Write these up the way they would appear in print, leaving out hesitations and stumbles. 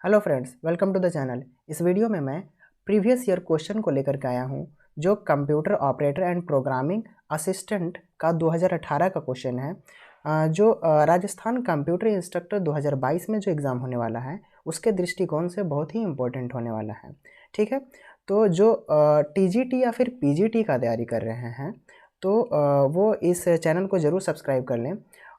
Hello friends, welcome to the channel. इस video में मैं प्रीवियस ईयर क्वेश्चन को लेकर के आया हूं, जो computer operator and programming assistant का 2018 का क्वेश्चन है। जो राजस्थान कंप्यूटर इंस्ट्रक्टर 2022 में जो एग्ज़ाम होने वाला है, उसके दृष्टिकोण से बहुत ही इम्पोर्टेंट होने वाला है। ठीक है, तो जो टीजीटी या फिर पीजीटी का तैयारी कर रहे हैं, तो वो इस चैनल को ज़रूर सब्सक्राइब कर लें।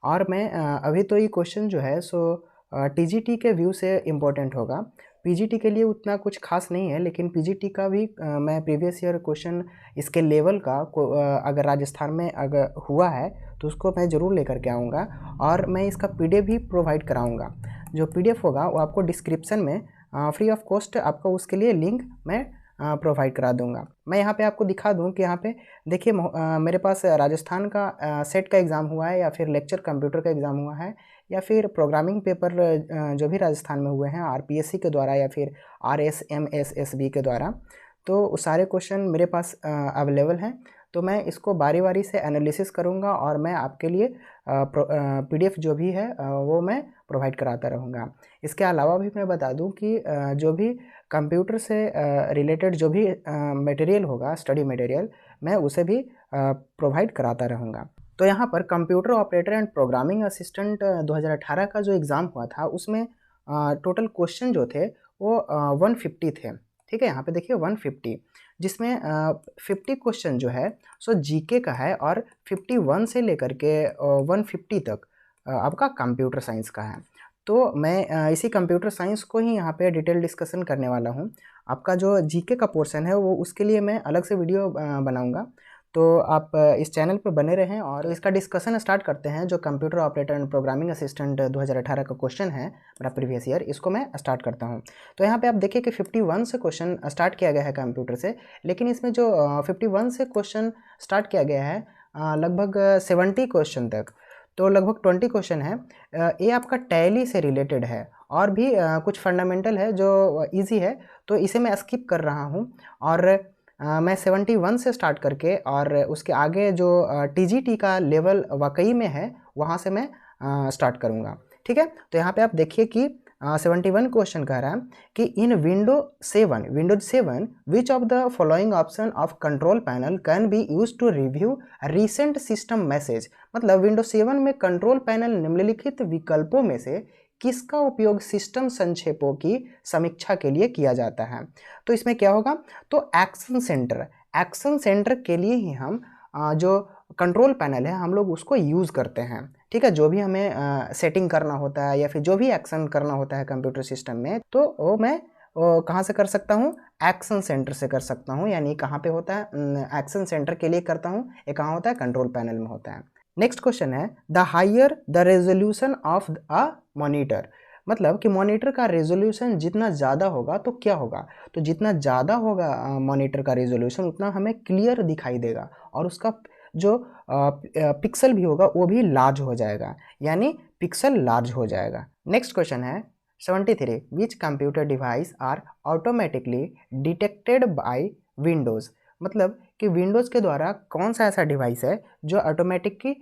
और मैं अभी तो ये क्वेश्चन जो है सो टीजीटी के व्यू से इम्पोर्टेंट होगा। पीजीटी के लिए उतना कुछ खास नहीं है, लेकिन पीजीटी का भी मैं प्रीवियस ईयर क्वेश्चन इसके लेवल का अगर राजस्थान में अगर हुआ है तो उसको मैं ज़रूर लेकर के आऊँगा, और मैं इसका पीडीएफ भी प्रोवाइड कराऊँगा। जो पीडीएफ होगा वो आपको डिस्क्रिप्शन में फ्री ऑफ कॉस्ट आपको उसके लिए लिंक मैं प्रोवाइड करा दूंगा। मैं यहाँ पे आपको दिखा दूँ कि यहाँ पे देखिए, मेरे पास राजस्थान का सेट का एग्ज़ाम हुआ है, या फिर लेक्चर कंप्यूटर का एग्ज़ाम हुआ है, या फिर प्रोग्रामिंग पेपर जो भी राजस्थान में हुए हैं आरपीएससी के द्वारा या फिर आरएसएमएसएसबी के द्वारा, तो वो सारे क्वेश्चन मेरे पास अवेलेबल हैं। तो मैं इसको बारी बारी से एनालिसिस करूंगा, और मैं आपके लिए पीडीएफ जो भी है वो मैं प्रोवाइड कराता रहूँगा। इसके अलावा भी मैं बता दूं कि जो भी कंप्यूटर से रिलेटेड जो भी मटेरियल होगा, स्टडी मटेरियल, मैं उसे भी प्रोवाइड कराता रहूँगा। तो यहाँ पर computer operator and programming assistant 2018 का जो एग्ज़ाम हुआ था, उसमें टोटल क्वेश्चन जो थे वो 150 थे। ठीक है, यहाँ पे देखिए 150, जिसमें 50 क्वेश्चन जो है सो जीके का है, और 51 से लेकर के 150 तक आपका कंप्यूटर साइंस का है। तो मैं इसी कंप्यूटर साइंस को ही यहाँ पे डिटेल डिस्कशन करने वाला हूँ। आपका जो जीके का पोर्शन है वो उसके लिए मैं अलग से वीडियो बनाऊँगा, तो आप इस चैनल पर बने रहें। और इसका डिस्कशन स्टार्ट करते हैं। जो computer operator and programming assistant 2018 का क्वेश्चन है मेरा प्रीवियस ईयर, इसको मैं स्टार्ट करता हूं। तो यहाँ पे आप देखिए कि 51 से क्वेश्चन स्टार्ट किया गया है कंप्यूटर से, लेकिन इसमें जो 51 से क्वेश्चन स्टार्ट किया गया है लगभग 70 क्वेश्चन तक, तो लगभग 20 क्वेश्चन है। ये आपका टैली से रिलेटेड है, और भी कुछ फंडामेंटल है जो ईजी है, तो इसे मैं स्किप कर रहा हूँ। और मैं 71 से स्टार्ट करके और उसके आगे जो टीजीटी का लेवल वाकई में है, वहाँ से मैं स्टार्ट करूँगा। ठीक है, तो यहाँ पे आप देखिए कि 71 क्वेश्चन कह रहा है कि in Windows 7 which of the following option of control panel can be use to review recent system message. मतलब विंडोज 7 में कंट्रोल पैनल निम्नलिखित विकल्पों में से किसका उपयोग सिस्टम संक्षेपों की समीक्षा के लिए किया जाता है। तो इसमें क्या होगा, तो एक्शन सेंटर के लिए ही हम जो कंट्रोल पैनल है हम लोग उसको यूज़ करते हैं। ठीक है, जो भी हमें सेटिंग करना होता है या फिर जो भी एक्शन करना होता है कंप्यूटर सिस्टम में, तो वो मैं कहाँ से कर सकता हूँ, एक्शन सेंटर से कर सकता हूँ। यानी कहाँ पे होता है, एक्शन सेंटर के लिए करता हूँ, ये कहाँ होता है, कंट्रोल पैनल में होता है। नेक्स्ट क्वेश्चन है the higher the resolution of a monitor. मतलब कि मॉनिटर का रेजोल्यूशन जितना ज़्यादा होगा तो क्या होगा, तो जितना ज़्यादा होगा मॉनिटर का रेजोल्यूशन उतना हमें क्लियर दिखाई देगा, और उसका जो पिक्सल भी होगा वो भी लार्ज हो जाएगा, यानी पिक्सल लार्ज हो जाएगा। नेक्स्ट क्वेश्चन है 73 which computer devices are automatically detected by Windows. मतलब कि विंडोज़ के द्वारा कौन सा ऐसा डिवाइस है जो ऑटोमेटिकली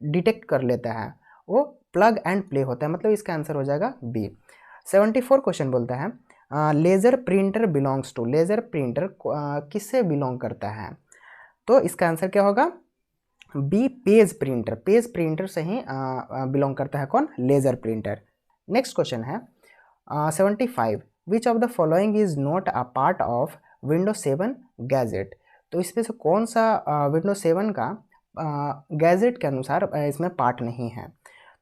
डिटेक्ट कर लेता है, वो प्लग एंड प्ले होता है। मतलब इसका आंसर हो जाएगा बी। 74 क्वेश्चन बोलता है laser printer belongs to. Laser printer किससे बिलोंग करता है, तो इसका आंसर क्या होगा, B page printer. Page printer से ही बिलोंग करता है कौन, लेज़र प्रिंटर। नेक्स्ट क्वेश्चन है 75 विच of the following is not a part of Windows 7 gadget. तो इसमें से कौन सा विंडोज 7 का गैजेट के अनुसार इसमें पार्ट नहीं है,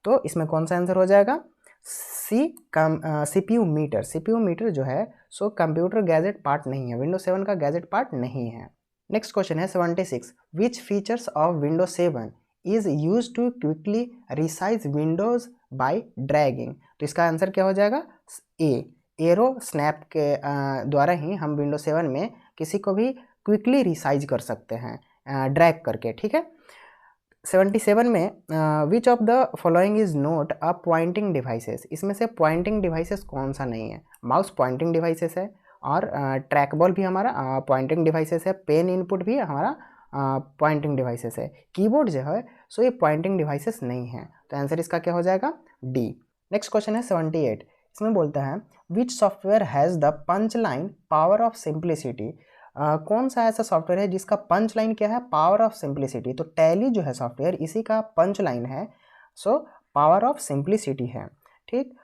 तो इसमें कौन सा आंसर हो जाएगा, सीपीयू मीटर। सीपीयू मीटर जो है सो कंप्यूटर गैजेट पार्ट नहीं है, विंडोज 7 का गैजेट पार्ट नहीं है। नेक्स्ट क्वेश्चन है 76 which features of Windows 7 is use to quickly resize windows by dragging. तो इसका आंसर क्या हो जाएगा, ए एरो स्नैप के द्वारा ही हम विंडोज 7 में किसी को भी क्विकली रिसाइज कर सकते हैं ड्रैग करके। ठीक है, 77 में विच of the following is note a pointing devices. इसमें से पॉइंटिंग डिवाइसेस कौन सा नहीं है, माउस पॉइंटिंग डिवाइसेस है, और ट्रैक बॉल भी हमारा पॉइंटिंग डिवाइसेस है, पेन इनपुट भी हमारा पॉइंटिंग डिवाइसेस है, कीबोर्ड जो है सो ये पॉइंटिंग डिवाइसेस नहीं है। तो आंसर इसका क्या हो जाएगा, डी। नेक्स्ट क्वेश्चन है 78 इसमें बोलता है which software has the punch line power of simplicity. कौन सा ऐसा सॉफ्टवेयर है जिसका पंच लाइन क्या है, पावर ऑफ सिंप्लिसिटी। तो टैली जो है सॉफ्टवेयर इसी का पंच लाइन है, सो पावर ऑफ सिंप्लिसिटी है। ठीक,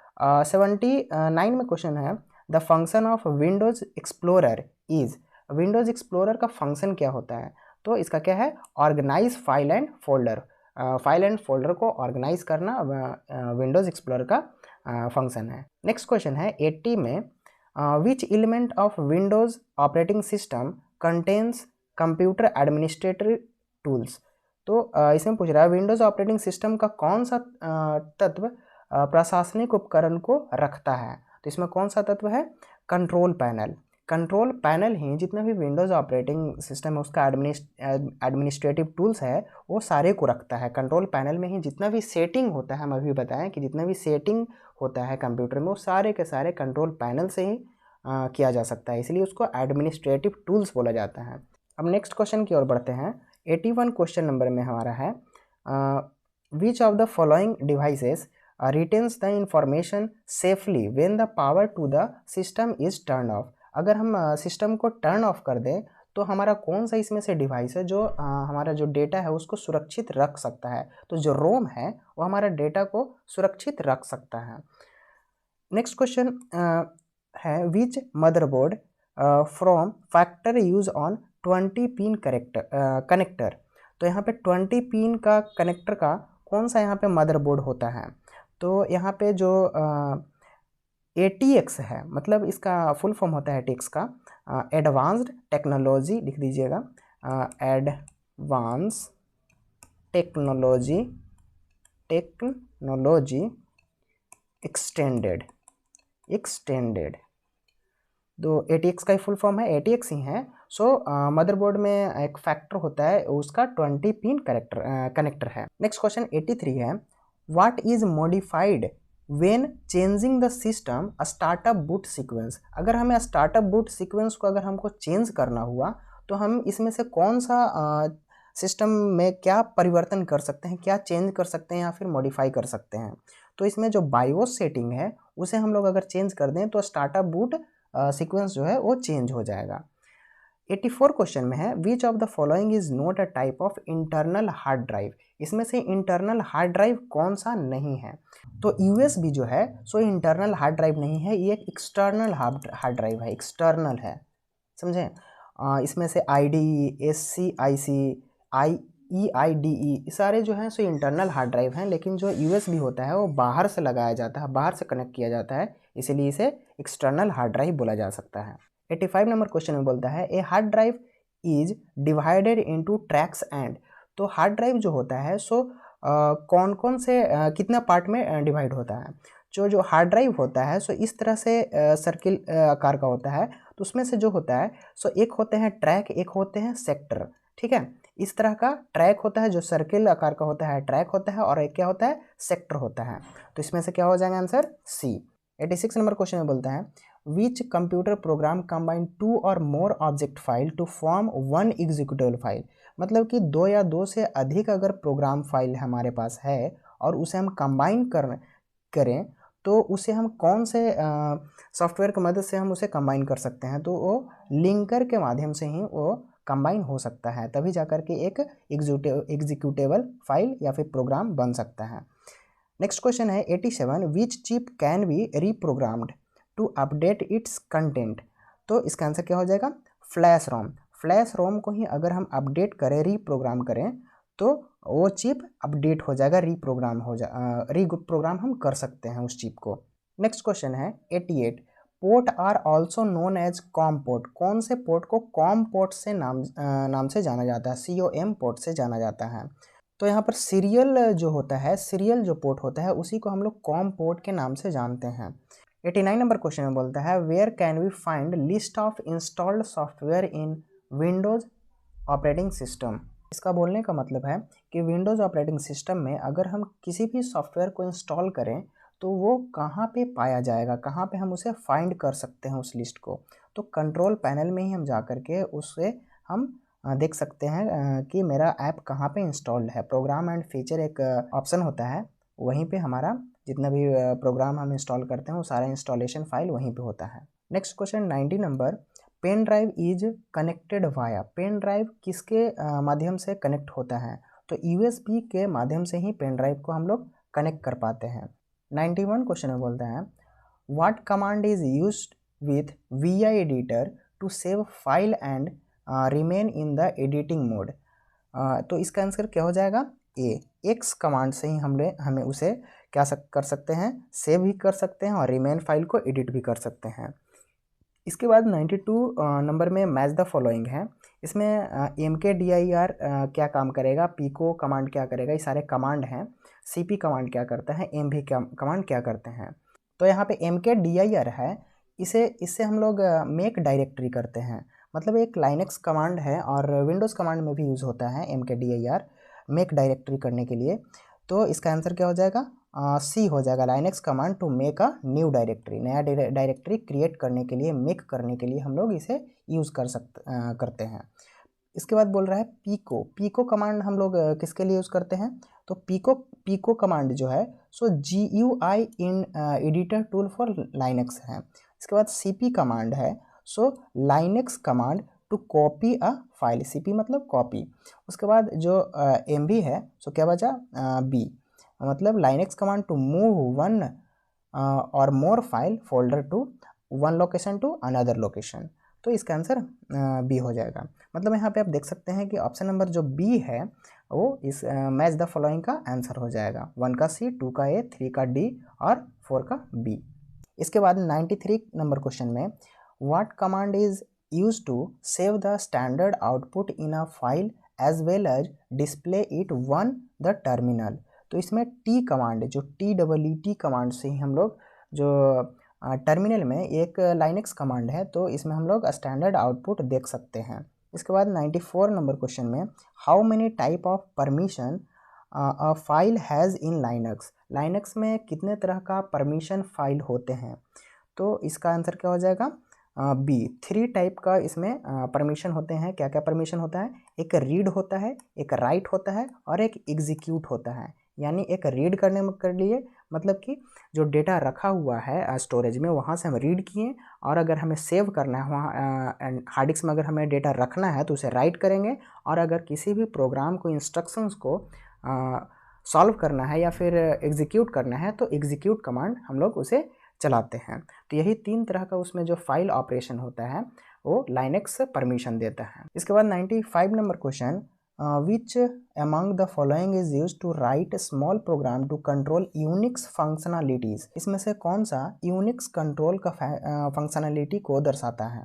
79 में क्वेश्चन है the function of Windows Explorer is. Windows Explorer का फंक्शन क्या होता है, तो इसका क्या है, organise file and folder. File and folder को ऑर्गेनाइज करना विंडोज एक्सप्लोरर का फंक्शन है। नेक्स्ट क्वेश्चन है 80 में which element of Windows operating system contains computer administrator tools. तो इसमें पूछ रहा है विंडोज ऑपरेटिंग सिस्टम का कौन सा तत्व प्रशासनिक उपकरण को रखता है। तो इसमें कौन सा तत्व है, कंट्रोल पैनल। कंट्रोल पैनल ही जितना भी विंडोज़ ऑपरेटिंग सिस्टम है उसका एडमिनिस्ट्रेटिव टूल्स है वो सारे को रखता है। कंट्रोल पैनल में ही जितना भी सेटिंग होता है, हम अभी बताएं कि जितना भी सेटिंग होता है कंप्यूटर में वो सारे के सारे कंट्रोल पैनल से ही किया जा सकता है, इसलिए उसको एडमिनिस्ट्रेटिव टूल्स बोला जाता है। अब नेक्स्ट क्वेश्चन की ओर बढ़ते हैं। 81 क्वेश्चन नंबर में हमारा है which of the following devices retains the information safely when the power to the system is turn off. अगर हम सिस्टम को टर्न ऑफ कर दें तो हमारा कौन सा इसमें से डिवाइस है जो हमारा जो डेटा है उसको सुरक्षित रख सकता है। तो जो रोम है वो हमारा डेटा को सुरक्षित रख सकता है। नेक्स्ट क्वेश्चन है which motherboard from factor use on 20 pin connector. तो यहाँ पे 20 पिन का कनेक्टर का कौन सा यहाँ पे मदरबोर्ड होता है। तो यहाँ पे जो ATX है, मतलब इसका फुल फॉर्म होता है ATX का एडवांस्ड टेक्नोलॉजी, लिख दीजिएगा एडवांस टेक्नोलॉजी एक्सटेंडेड। तो ATX का ही फुल फॉर्म है, ATX ही है। सो मदरबोर्ड में एक फैक्टर होता है उसका 20 पिन कनेक्टर है। नेक्स्ट क्वेश्चन 83 है what is modified when changing the system startup boot sequence. अगर हमें स्टार्टअप बूट सीक्वेंस को अगर हमको चेंज करना हुआ तो हम इसमें से कौन सा सिस्टम में क्या परिवर्तन कर सकते हैं, क्या चेंज कर सकते हैं या फिर मॉडिफाई कर सकते हैं। तो इसमें जो बायोस सेटिंग है उसे हम लोग अगर चेंज कर दें तो स्टार्टअप बूट सीक्वेंस जो है वो चेंज हो जाएगा। 84 क्वेश्चन में है which of the following is not a type of internal hard drive. इसमें से इंटरनल हार्ड ड्राइव कौन सा नहीं है। तो USB जो है सो इंटरनल हार्ड ड्राइव नहीं है, ये एक एक्सटर्नल हार्ड ड्राइव है, एक्सटर्नल है, समझे। इसमें से IDE, SCIC, EIDE सारे जो हैं सो इंटरनल हार्ड ड्राइव हैं, लेकिन जो USB होता है वो बाहर से लगाया जाता है, बाहर से कनेक्ट किया जाता है, इसीलिए इसे एक्सटर्नल हार्ड ड्राइव बोला जा सकता है। 85 नंबर क्वेश्चन में बोलता है a hard drive is divided into tracks and. तो हार्ड ड्राइव जो होता है सो कौन कौन से कितना पार्ट में डिवाइड होता है। जो हार्ड ड्राइव होता है सो इस तरह से सर्किल आकार का होता है। तो उसमें से जो होता है सो एक होते हैं ट्रैक, एक होते हैं सेक्टर, ठीक है। इस तरह का ट्रैक होता है जो सर्किल आकार का होता है, ट्रैक होता है, और एक क्या होता है, सेक्टर होता है। तो इसमें से क्या हो जाएगा आंसर C। 86 नंबर क्वेश्चन में बोलता है विच कंप्यूटर प्रोग्राम कंबाइन 2 और more object file to form 1 executable file. मतलब कि 2 या 2 से अधिक अगर प्रोग्राम फाइल हमारे पास है और उसे हम कंबाइन करें तो उसे हम कौन से सॉफ्टवेयर की मदद से हम उसे कंबाइन कर सकते हैं। तो वो लिंकर के माध्यम से ही वो कंबाइन हो सकता है, तभी जाकर के एक एग्जीक्यूटेबल फाइल या फिर प्रोग्राम बन सकता है। नेक्स्ट क्वेश्चन है 87 which chip can be reprogrammed to update its content. तो इसका आंसर क्या हो जाएगा, फ्लैश रोम। फ्लैश रोम को ही अगर हम अपडेट करें, रीप्रोग्राम करें तो वो चिप अपडेट हो जाएगा, रीप्रोग्राम हम कर सकते हैं उस चिप को। नेक्स्ट क्वेश्चन है 88 port are also known as COM port. कौन से पोर्ट को कॉम पोर्ट से नाम से जाना जाता है, COM पोर्ट से जाना जाता है। तो यहाँ पर सीरियल जो होता है, सीरियल जो पोर्ट होता है उसी को हम लोग कॉम पोर्ट के नाम से जानते हैं। 89 नंबर क्वेश्चन में बोलता है where can we find list of installed software in Windows operating system. इसका बोलने का मतलब है कि विंडोज़ ऑपरेटिंग सिस्टम में अगर हम किसी भी सॉफ्टवेयर को इंस्टॉल करें तो वो कहाँ पे पाया जाएगा, कहाँ पे हम उसे फाइंड कर सकते हैं उस लिस्ट को। तो कंट्रोल पैनल में ही हम जा कर के उससे हम देख सकते हैं कि मेरा ऐप कहाँ पे इंस्टॉल्ड है। प्रोग्राम एंड फीचर एक ऑप्शन होता है, वहीं पे हमारा जितना भी प्रोग्राम हम इंस्टॉल करते हैं वो सारा इंस्टॉलेशन फाइल वहीं पे होता है। Next question 90 number, pen drive is connected via. Pen drive किसके माध्यम से कनेक्ट होता है? तो यूएसबी के माध्यम से ही पेन ड्राइव को हम लोग कनेक्ट कर पाते हैं। 91 क्वेश्चन में बोलते हैं what command is used with VI editor to save file and remain in the editing mode. तो इसका आंसर क्या हो जाएगा? ए। एक्स कमांड से ही हमें उसे क्या कर सकते हैं, सेव भी कर सकते हैं और रिमेन फाइल को एडिट भी कर सकते हैं। इसके बाद 92 नंबर में मैच द फॉलोइंग है। इसमें MKDIR क्या काम करेगा, पीको कमांड क्या करेगा, ये सारे कमांड हैं। CP कमांड क्या करता है, MV कमांड क्या करते हैं। तो यहाँ पे MKDIR है, इससे हम लोग मेक डायरेक्टरी करते हैं। मतलब एक लाइनक्स कमांड है और विंडोज़ कमांड में भी यूज़ होता है MKDIR मेक डायरेक्टरी करने के लिए। तो इसका आंसर क्या हो जाएगा? सी हो जाएगा, Linux command to make a new directory. नया डायरेक्टरी क्रिएट करने के लिए, मेक करने के लिए हम लोग इसे यूज़ करते हैं। इसके बाद बोल रहा है पीको। पीको कमांड हम लोग किसके लिए यूज़ करते हैं? तो पीको कमांड जो है so GUI in editor tool for Linux है। इसके बाद CP कमांड है, so Linux command to copy a file. CP मतलब कॉपी। उसके बाद जो MV है सो क्या बचा? B मतलब Linux command to move one और more file folder to one location to another location. तो इसका आंसर बी हो जाएगा। मतलब यहाँ पे आप देख सकते हैं कि ऑप्शन नंबर जो बी है वो इस मैच द फॉलोइंग का आंसर हो जाएगा। 1 का C, 2 का A, 3 का D और 4 का B। इसके बाद 93 नंबर क्वेश्चन में what command is use to save the standard output in a file as well as display it on the terminal. तो इसमें T कमांड, जो TEET कमांड से ही हम लोग जो टर्मिनल में एक लाइनक्स कमांड है, तो इसमें हम लोग स्टैंडर्ड आउटपुट देख सकते हैं। इसके बाद 94 नंबर क्वेश्चन में how many type of permission a file has in Linux. Linux में कितने तरह का परमिशन फाइल होते हैं? तो इसका आंसर क्या हो जाएगा? बी। 3 टाइप का इसमें परमिशन होते हैं। क्या क्या परमिशन होता है? एक रीड होता है, एक राइट होता है और एक एग्जीक्यूट होता है। यानी एक रीड करने के लिए मतलब कि जो डेटा रखा हुआ है स्टोरेज में, वहाँ से हम रीड किए, और अगर हमें सेव करना है वहाँ हार्ड डिस्क में अगर हमें डेटा रखना है तो उसे राइट करेंगे, और अगर किसी भी प्रोग्राम को, इंस्ट्रक्शंस को सॉल्व करना है या फिर एग्जीक्यूट करना है तो एग्जीक्यूट कमांड हम लोग उसे चलाते हैं। तो यही 3 तरह का उसमें जो फाइल ऑपरेशन होता है वो लाइनक्स परमिशन देता है। इसके बाद 95 number question which among the following is used to write a small program to control Unix functionalities। इसमें से कौन सा Unix कंट्रोल का फंक्शनलिटी को दर्शाता है?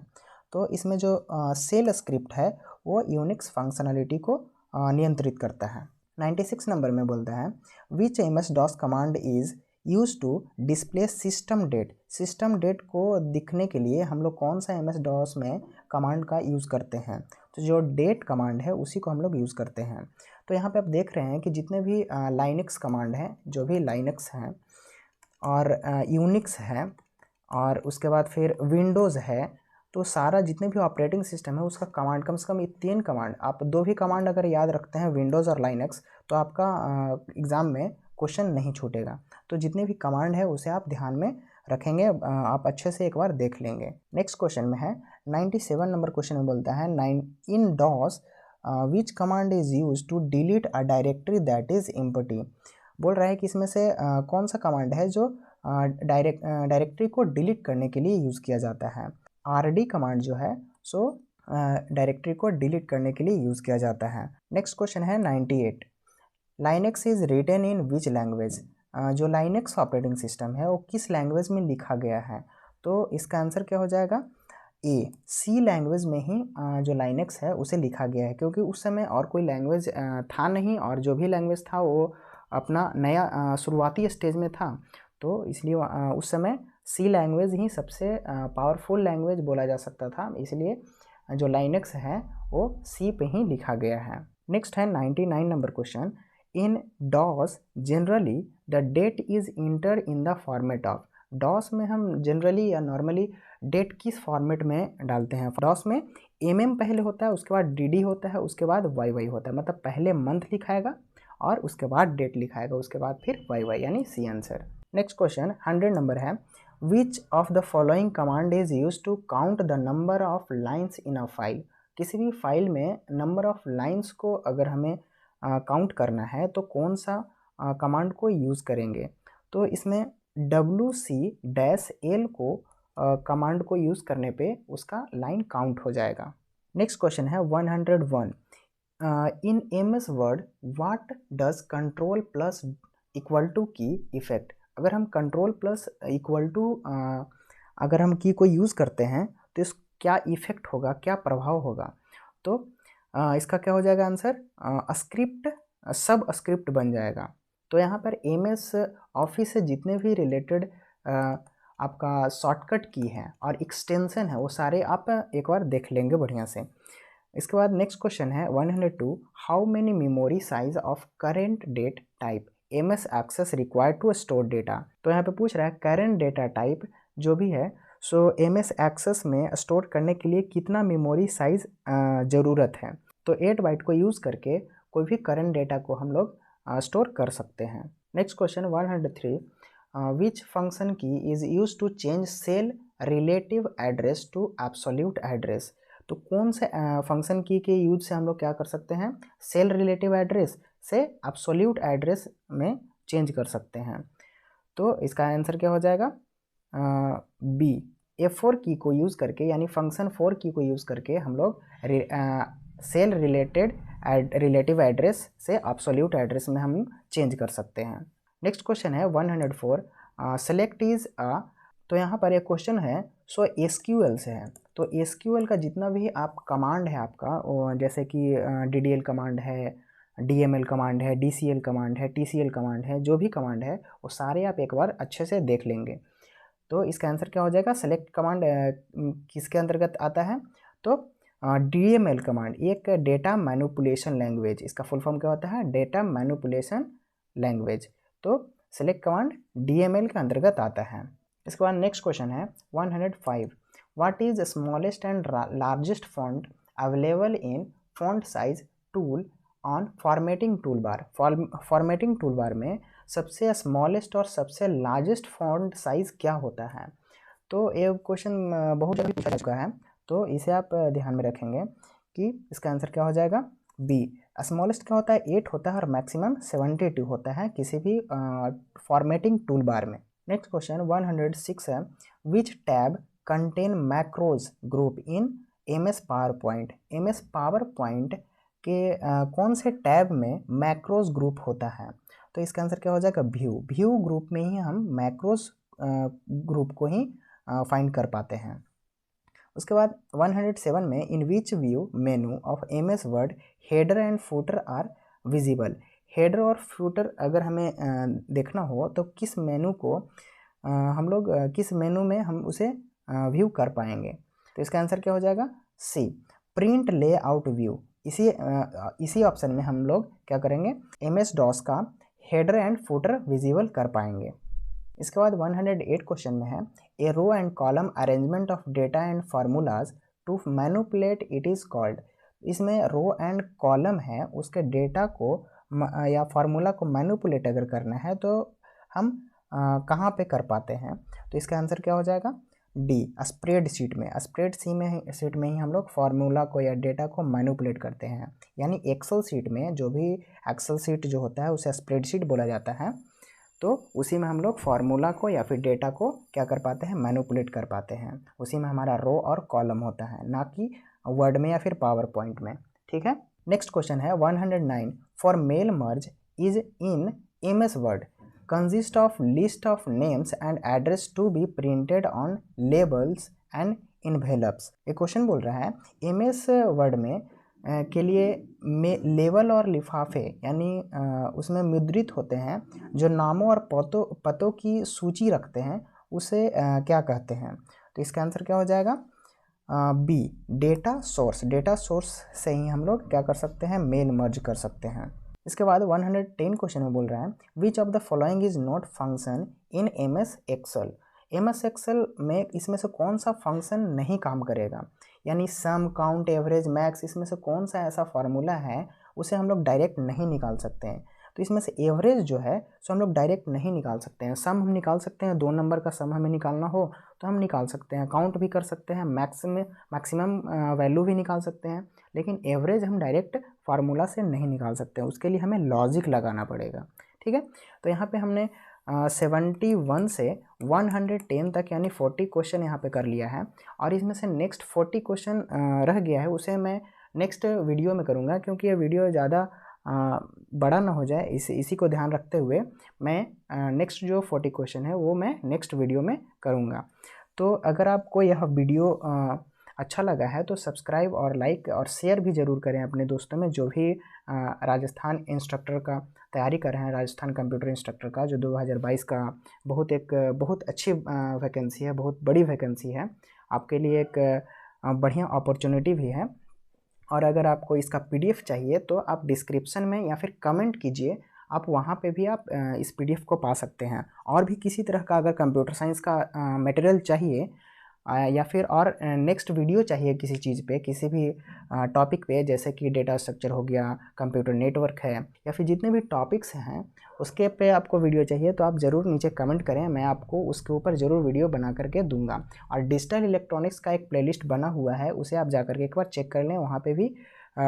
तो इसमें जो सेल स्क्रिप्ट है वो Unix फंक्शनलिटी को नियंत्रित करता है। 96 नंबर में बोलता है which MS-DOS command is use to display system date. System date को दिखने के लिए हम लोग कौन सा MS-DOS में कमांड का यूज़ करते हैं? तो जो डेट कमांड है उसी को हम लोग यूज़ करते हैं। तो यहाँ पे आप देख रहे हैं कि जितने भी लाइनक्स कमांड हैं, जो भी लाइनक्स हैं और यूनिक्स है और उसके बाद फिर विंडोज़ है, तो सारा जितने भी ऑपरेटिंग सिस्टम है उसका कमांड, कम से कम ये 3 कमांड, आप 2 भी कमांड अगर याद रखते हैं विंडोज़ और लाइनक्स, तो आपका एग्ज़ाम में क्वेश्चन नहीं छूटेगा। तो जितने भी कमांड है उसे आप ध्यान में रखेंगे, आप अच्छे से एक बार देख लेंगे। नेक्स्ट क्वेश्चन में है 97 नंबर क्वेश्चन में बोलता है in DOS which command is use to delete a directory that is empty. बोल रहा है कि इसमें से कौन सा कमांड है जो डायरेक्टरी को डिलीट करने के लिए यूज़ किया जाता है? RD कमांड जो है सो डायरेक्टरी को डिलीट करने के लिए यूज़ किया जाता है। नेक्स्ट क्वेश्चन है 98, Linux is written in which language. जो लाइनक्स ऑपरेटिंग सिस्टम है वो किस लैंग्वेज में लिखा गया है? तो इसका आंसर क्या हो जाएगा? ए। सी लैंग्वेज में ही जो लाइनक्स है उसे लिखा गया है, क्योंकि उस समय और कोई लैंग्वेज था नहीं, और जो भी लैंग्वेज था वो अपना नया शुरुआती स्टेज में था, तो इसलिए उस समय सी लैंग्वेज ही सबसे पावरफुल लैंग्वेज बोला जा सकता था, इसलिए जो लाइनक्स है वो सी पे ही लिखा गया है। नेक्स्ट है 99 number question, in DOS generally the date is enter in the format of. DOS में हम जनरली या नॉर्मली डेट किस फॉर्मेट में डालते हैं? डॉस में पहले होता है, उसके बाद DD होता है, उसके बाद YY होता है। मतलब पहले मंथ लिखाएगा और उसके बाद डेट लिखाएगा, उसके बाद फिर YY, यानी C answer. Next question 100 number है, which of the following command is use to count the number of lines in a file. किसी भी फाइल में नंबर ऑफ लाइन्स को अगर हमें काउंट करना है तो कौन सा कमांड को यूज़ करेंगे। तो इसमें WC-L को कमांड को यूज़ करने पे उसका लाइन काउंट हो जाएगा। नेक्स्ट क्वेश्चन है 101, in MS Word what does control plus equal to key effect. अगर हम कंट्रोल प्लस इक्वल टू अगर हम की को यूज़ करते हैं तो इस क्या इफेक्ट होगा, क्या प्रभाव होगा। तो इसका क्या हो जाएगा आंसर, स्क्रिप्ट सब स्क्रिप्ट बन जाएगा। तो यहाँ पर MS ऑफिस से जितने भी रिलेटेड आपका शॉर्टकट की है और एक्सटेंशन है वो सारे आप एक बार देख लेंगे बढ़िया से। इसके बाद नेक्स्ट क्वेश्चन है 102, how many memory size of current date type MS Access required to store data. तो यहाँ पे पूछ रहा है करेंट डेटा टाइप जो भी है सो MS एक्सेस में स्टोर करने के लिए कितना मेमोरी साइज ज़रूरत है। तो 8 बाइट को यूज़ करके कोई भी करंट डेटा को हम लोग स्टोर कर सकते हैं। Next question 103, which function key is use to change cell relative address to absolute address. तो कौन से फंक्शन की के यूज से हम लोग क्या कर सकते हैं, सेल रिलेटिव एड्रेस से एब्सोल्यूट एड्रेस में चेंज कर सकते हैं। तो इसका आंसर क्या हो जाएगा, बी, F4 की को यूज़ करके यानी फंक्शन 4 की को यूज़ करके हम लोग सेल रिलेटिव एड्रेस से एब्सोल्यूट एड्रेस में हम चेंज कर सकते हैं। नेक्स्ट क्वेश्चन है 104, सेलेक्ट इज अ। तो यहाँ पर एक क्वेश्चन है सो SQL से है। तो SQL का जितना भी आप कमांड है आपका, जैसे कि DDL कमांड है, DML कमांड है, DCL कमांड है, TCL कमांड है, जो भी कमांड है वो सारे आप एक बार अच्छे से देख लेंगे। तो इसका आंसर क्या हो जाएगा, सेलेक्ट कमांड किसके अंतर्गत आता है। तो DML कमांड एक डेटा मैनिपुलेशन लैंग्वेज, इसका फुल फॉर्म क्या होता है, डेटा मैनिपुलेशन लैंग्वेज। तो सेलेक्ट कमांड DML के अंतर्गत आता है। इसके बाद नेक्स्ट क्वेश्चन है 105, what is smallest and largest font available in font size tool on formatting tool bar. Formatting tool bar में सबसे स्मॉलेस्ट और सबसे लार्जेस्ट फॉन्ट साइज क्या होता है। तो ये क्वेश्चन बहुत जल्दी पूछा जा चुका है, तो इसे आप ध्यान में रखेंगे कि इसका आंसर क्या हो जाएगा, बी, स्मॉलेस्ट क्या होता है 8 होता है और मैक्सिमम 72 होता है किसी भी फॉर्मेटिंग टूल बार में। नेक्स्ट क्वेश्चन 106 है, विच tab contain macros group in MS power point. MS power point के कौन से टैब में मैक्रोज ग्रुप होता है। तो इसका आंसर क्या हो जाएगा, व्यू ग्रुप में ही हम मैक्रोज ग्रुप को ही फाइंड कर पाते हैं। उसके बाद 107 में, in which view menu of MS Word header and footer are visible. Header और फुटर अगर हमें देखना हो तो किस मेनू को हम लोग किस मेनू में हम उसे व्यू कर पाएंगे। तो इसका आंसर क्या हो जाएगा, सी, प्रिंट लेआउट व्यू। इसी ऑप्शन में हम लोग क्या करेंगे, MS DOS का हेडर एंड फुटर विजिबल कर पाएंगे। इसके बाद 108 क्वेश्चन में है, a row and column arrangement of data and formulas to manipulate it is called. इसमें रो एंड कॉलम है, उसके डेटा को या फार्मूला को मैनिपुलेट अगर करना है तो हम कहाँ पे कर पाते हैं। तो इसका आंसर क्या हो जाएगा, डी, स्प्रेडशीट में। स्प्रेडशीट में ही हम लोग फार्मूला को या डेटा को मैनिपुलेट करते हैं, यानी एक्सेल शीट में जो भी एक्सेल शीट जो होता है उसे स्प्रेडशीट बोला जाता है। तो उसी में हम लोग फार्मूला को या फिर डेटा को क्या कर पाते हैं, मैनिपुलेट कर पाते हैं। उसी में हमारा रो और कॉलम होता है, ना कि वर्ड में या फिर पावर पॉइंट में। ठीक है। नेक्स्ट क्वेश्चन है 109, for mail merge is in MS Word consist of list of names and address to be printed on labels and envelopes. ये क्वेश्चन बोल रहा है MS वर्ड में के लिए लेबल और लिफाफे यानी उसमें मुद्रित होते हैं जो नामों और पतों की सूची रखते हैं उसे क्या कहते हैं। तो इसका आंसर क्या हो जाएगा, B, data source. Data source से ही हम लोग क्या कर सकते हैं, मेल मर्ज कर सकते हैं। इसके बाद 110 क्वेश्चन में बोल रहा है, which of the following is not function in MS Excel. MS Excel में इसमें से कौन सा फंक्शन नहीं काम करेगा, यानी सम, काउंट, एवरेज, मैक्स, इसमें से कौन सा ऐसा फार्मूला है उसे हम लोग डायरेक्ट नहीं निकाल सकते हैं। तो इसमें से एवरेज जो है सो हम लोग डायरेक्ट नहीं निकाल सकते हैं। सम हम निकाल सकते हैं, 2 नंबर का सम हमें निकालना हो तो हम निकाल सकते हैं, काउंट भी कर सकते हैं, मैक्सिमम वैल्यू भी निकाल सकते हैं, लेकिन एवरेज हम डायरेक्ट फार्मूला से नहीं निकाल सकते हैं, उसके लिए हमें लॉजिक लगाना पड़ेगा। ठीक है, तो यहाँ पे हमने 71 से 110 तक यानी 40 क्वेश्चन यहाँ पे कर लिया है, और इसमें से नेक्स्ट 40 क्वेश्चन रह गया है, उसे मैं नेक्स्ट वीडियो में करूँगा, क्योंकि ये वीडियो ज़्यादा बड़ा ना हो जाए, इसी को ध्यान रखते हुए मैं नेक्स्ट जो 40 क्वेश्चन है वो मैं नेक्स्ट वीडियो में करूँगा। तो अगर आपको यह वीडियो अच्छा लगा है तो सब्सक्राइब और लाइक और शेयर भी ज़रूर करें अपने दोस्तों में, जो भी राजस्थान इंस्ट्रक्टर का तैयारी कर रहे हैं, राजस्थान कंप्यूटर इंस्ट्रक्टर का जो 2022 का बहुत अच्छी वैकेंसी है, बहुत बड़ी वैकेंसी है, आपके लिए एक बढ़िया अपॉर्चुनिटी भी है। और अगर आपको इसका PDF चाहिए तो आप डिस्क्रिप्शन में या फिर कमेंट कीजिए, आप वहाँ पे भी आप इस PDF को पा सकते हैं। और भी किसी तरह का अगर कंप्यूटर साइंस का मटेरियल चाहिए या फिर और नेक्स्ट वीडियो चाहिए किसी चीज़ पे, किसी भी टॉपिक पे, जैसे कि डेटा स्ट्रक्चर हो गया, कंप्यूटर नेटवर्क है, या फिर जितने भी टॉपिक्स हैं उसके पे आपको वीडियो चाहिए तो आप ज़रूर नीचे कमेंट करें, मैं आपको उसके ऊपर ज़रूर वीडियो बना करके दूंगा। और डिजिटल इलेक्ट्रॉनिक्स का एक प्लेलिस्ट बना हुआ है, उसे आप जा करके एक बार चेक कर लें, वहाँ पर भी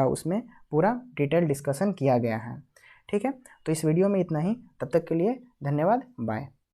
उसमें पूरा डिटेल डिस्कशन किया गया है। ठीक है, तो इस वीडियो में इतना ही, तब तक के लिए धन्यवाद, बाय।